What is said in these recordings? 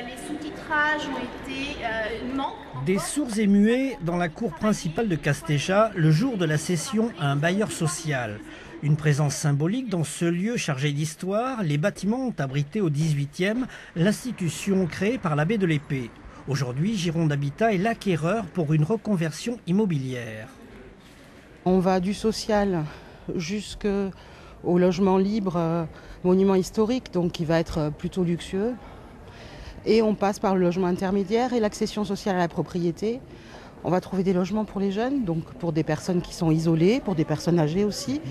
les sous-titrages ont été manquent. Des sourds et muets dans la cour principale de Castéja le jour de la cession à un bailleur social. Une présence symbolique dans ce lieu chargé d'histoire, les bâtiments ont abrité au XVIIIe l'institution créée par l'abbé de l'Épée. Aujourd'hui, Gironde Habitat est l'acquéreur pour une reconversion immobilière. On va du social jusqu'au logement libre, monument historique, donc qui va être plutôt luxueux. Et on passe par le logement intermédiaire et l'accession sociale à la propriété. On va trouver des logements pour les jeunes, donc pour des personnes qui sont isolées, pour des personnes âgées aussi.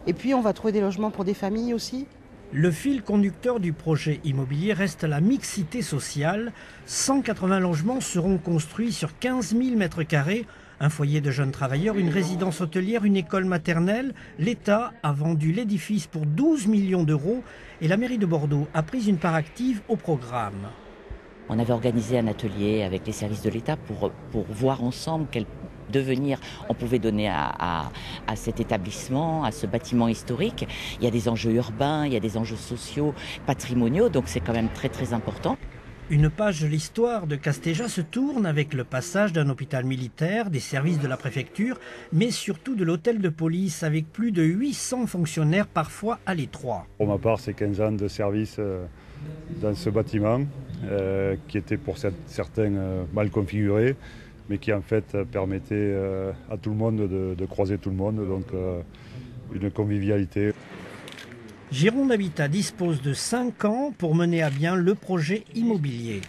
Et puis on va trouver des logements pour des familles aussi. Le fil conducteur du projet immobilier reste la mixité sociale. 180 logements seront construits sur 15 000 mètres carrés. Un foyer de jeunes travailleurs, une résidence hôtelière, une école maternelle. L'État a vendu l'édifice pour 12 millions d'euros et la mairie de Bordeaux a pris une part active au programme. On avait organisé un atelier avec les services de l'État pour voir ensemble quel devenir on pouvait donner à cet établissement, à ce bâtiment historique. Il y a des enjeux urbains, il y a des enjeux sociaux, patrimoniaux, donc c'est quand même très très important. Une page de l'histoire de Castéja se tourne avec le passage d'un hôpital militaire, des services de la préfecture, mais surtout de l'hôtel de police avec plus de 800 fonctionnaires parfois à l'étroit. Pour ma part, c'est 15 ans de service dans ce bâtiment qui était pour certains mal configuré, mais qui en fait permettait à tout le monde de croiser tout le monde, donc une convivialité. Gironde Habitat dispose de 5 ans pour mener à bien le projet immobilier.